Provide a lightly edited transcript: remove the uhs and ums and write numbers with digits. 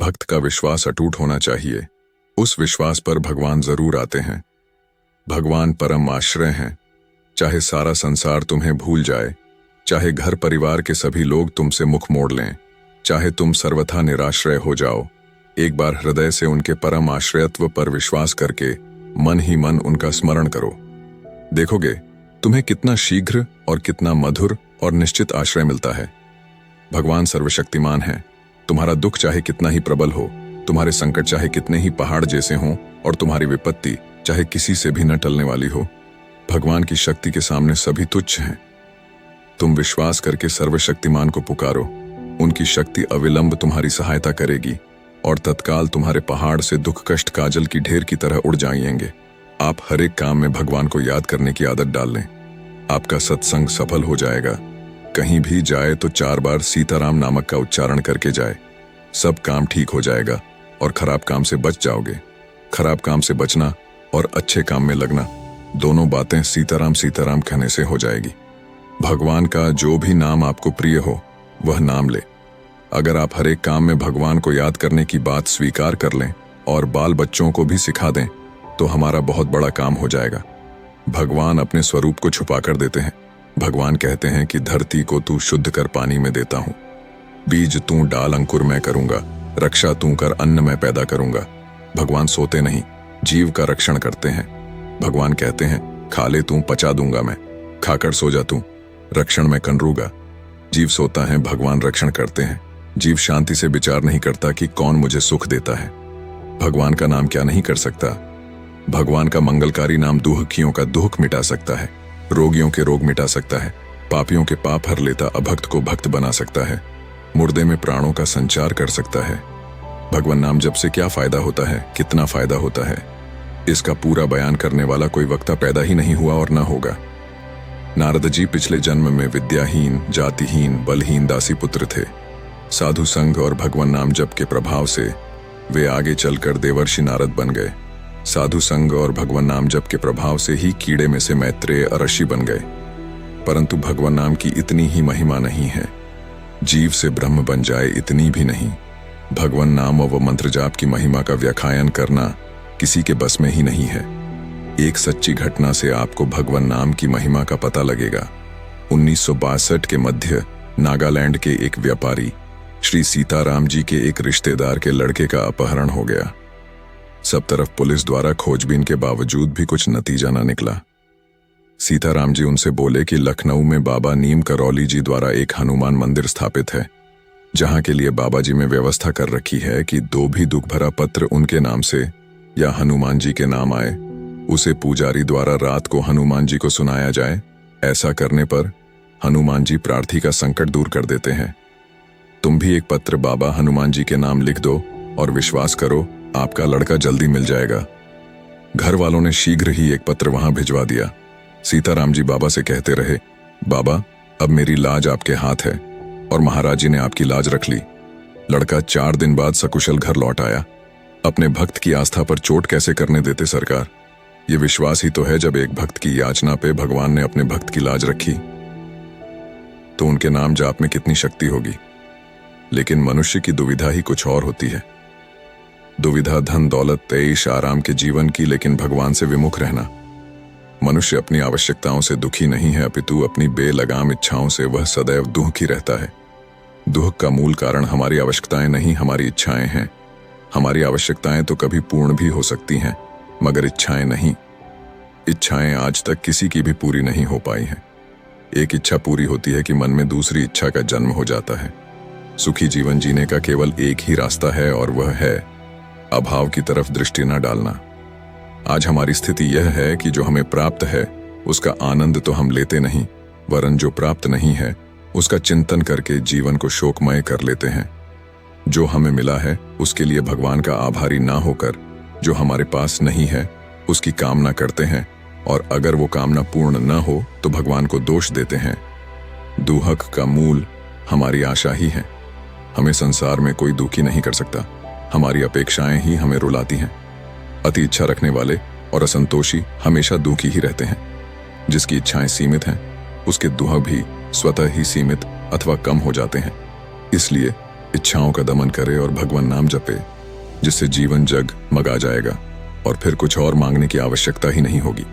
भक्त का विश्वास अटूट होना चाहिए। उस विश्वास पर भगवान जरूर आते हैं। भगवान परम आश्रय हैं। चाहे सारा संसार तुम्हें भूल जाए, चाहे घर परिवार के सभी लोग तुमसे मुख मोड़ लें, चाहे तुम सर्वथा निराश्रय हो जाओ, एक बार हृदय से उनके परम आश्रयत्व पर विश्वास करके मन ही मन उनका स्मरण करो। देखोगे तुम्हें कितना शीघ्र और कितना मधुर और निश्चित आश्रय मिलता है। भगवान सर्वशक्तिमान है। तुम्हारा दुख चाहे कितना ही प्रबल हो, तुम्हारे संकट चाहे कितने ही पहाड़ जैसे हों और तुम्हारी विपत्ति चाहे किसी से भी न टलने वाली हो, भगवान की शक्ति के सामने सभी तुच्छ हैं। तुम विश्वास करके सर्वशक्तिमान को पुकारो, उनकी शक्ति अविलंब तुम्हारी सहायता करेगी और तत्काल तुम्हारे पहाड़ से दुख कष्ट काजल की ढेर की तरह उड़ जाएंगे। आप हर एक काम में भगवान को याद करने की आदत डाल लें। आपका सत्संग सफल हो जाएगा। कहीं भी जाए तो 4 बार सीताराम नामक का उच्चारण करके जाए। सब काम ठीक हो जाएगा और खराब काम से बच जाओगे। खराब काम से बचना और अच्छे काम में लगना, दोनों बातें सीताराम सीताराम कहने से हो जाएगी। भगवान का जो भी नाम आपको प्रिय हो वह नाम ले। अगर आप हर एक काम में भगवान को याद करने की बात स्वीकार कर लें और बाल बच्चों को भी सिखा दें तो हमारा बहुत बड़ा काम हो जाएगा। भगवान अपने स्वरूप को छुपा कर देते हैं। भगवान कहते हैं कि धरती को तू शुद्ध कर पानी में देता हूं, बीज तू डाल अंकुर मैं करूंगा, रक्षा तू कर अन्न मैं पैदा करूंगा। भगवान सोते नहीं, जीव का रक्षण करते हैं। भगवान कहते हैं खा ले तू पचा दूंगा मैं, खाकर सो जा तू, रक्षण मैं करूंगा। जीव सोता है, भगवान रक्षण करते हैं। जीव शांति से विचार नहीं करता कि कौन मुझे सुख देता है। भगवान का नाम क्या नहीं कर सकता। भगवान का मंगलकारी नाम दुखियों का दुख मिटा सकता है, रोगियों के रोग मिटा सकता है, पापियों के पाप हर लेता, अभक्त को भक्त बना सकता है, मुर्दे में प्राणों का संचार कर सकता है। भगवान नाम जप से क्या फायदा होता है, कितना फायदा होता है, इसका पूरा बयान करने वाला कोई वक्ता पैदा ही नहीं हुआ और न होगा। नारद जी पिछले जन्म में विद्याहीन, जातिहीन, बलहीन दासी पुत्र थे। साधु संघ और भगवान नाम जप के प्रभाव से वे आगे चलकर देवर्षि नारद बन गए। साधु संघ और भगवान नाम जप के प्रभाव से ही कीड़े में से मैत्रेय ऋषि बन गए। परंतु भगवान नाम की इतनी ही महिमा नहीं है। जीव से ब्रह्म बन जाए इतनी भी नहीं। भगवान नाम व मंत्र जाप की महिमा का व्याख्यान करना किसी के बस में ही नहीं है। एक सच्ची घटना से आपको भगवान नाम की महिमा का पता लगेगा। 1962 के मध्य नागालैंड के एक व्यापारी श्री सीताराम जी के एक रिश्तेदार के लड़के का अपहरण हो गया। सब तरफ पुलिस द्वारा खोजबीन के बावजूद भी कुछ नतीजा न निकला। सीताराम जी उनसे बोले कि लखनऊ में बाबा नीम करौली जी द्वारा एक हनुमान मंदिर स्थापित है, जहां के लिए बाबा जी में व्यवस्था कर रखी है कि जो भी दुख भरा पत्र उनके नाम से या हनुमान जी के नाम आए, उसे पुजारी द्वारा रात को हनुमान जी को सुनाया जाए। ऐसा करने पर हनुमान जी प्रार्थी का संकट दूर कर देते हैं। तुम भी एक पत्र बाबा हनुमान जी के नाम लिख दो और विश्वास करो आपका लड़का जल्दी मिल जाएगा। घर वालों ने शीघ्र ही एक पत्र वहां भिजवा दिया। सीताराम जी बाबा से कहते रहे, बाबा अब मेरी लाज आपके हाथ है, और महाराज जी ने आपकी लाज रख ली। लड़का 4 दिन बाद सकुशल घर लौट आया। अपने भक्त की आस्था पर चोट कैसे करने देते सरकार। ये विश्वास ही तो है। जब एक भक्त की याचना पे भगवान ने अपने भक्त की लाज रखी तो उनके नाम जाप में कितनी शक्ति होगी। लेकिन मनुष्य की दुविधा ही कुछ और होती है। दुविधा धन दौलत ऐश आराम के जीवन की, लेकिन भगवान से विमुख रहना। मनुष्य अपनी आवश्यकताओं से दुखी नहीं है, अपितु अपनी बेलगाम इच्छाओं से वह सदैव दुखी रहता है। दुख का मूल कारण हमारी आवश्यकताएं नहीं, हमारी इच्छाएं हैं। हमारी आवश्यकताएं तो कभी पूर्ण भी हो सकती हैं, मगर इच्छाएं नहीं। इच्छाएं आज तक किसी की भी पूरी नहीं हो पाई हैं। एक इच्छा पूरी होती है कि मन में दूसरी इच्छा का जन्म हो जाता है। सुखी जीवन जीने का केवल एक ही रास्ता है, और वह है अभाव की तरफ दृष्टि न डालना। आज हमारी स्थिति यह है कि जो हमें प्राप्त है उसका आनंद तो हम लेते नहीं, वरन जो प्राप्त नहीं है उसका चिंतन करके जीवन को शोकमय कर लेते हैं। जो हमें मिला है उसके लिए भगवान का आभारी ना होकर जो हमारे पास नहीं है उसकी कामना करते हैं, और अगर वो कामना पूर्ण न हो तो भगवान को दोष देते हैं। दुहक का मूल हमारी आशा ही है। हमें संसार में कोई दुखी नहीं कर सकता, हमारी अपेक्षाएं ही हमें रुलाती हैं। अति इच्छा रखने वाले और असंतोषी हमेशा दुखी ही रहते हैं। जिसकी इच्छाएं सीमित हैं उसके दुह भी स्वतः ही सीमित अथवा कम हो जाते हैं। इसलिए इच्छाओं का दमन करे और भगवान नाम जपे, जिससे जीवन जग मगा जाएगा और फिर कुछ और मांगने की आवश्यकता ही नहीं होगी।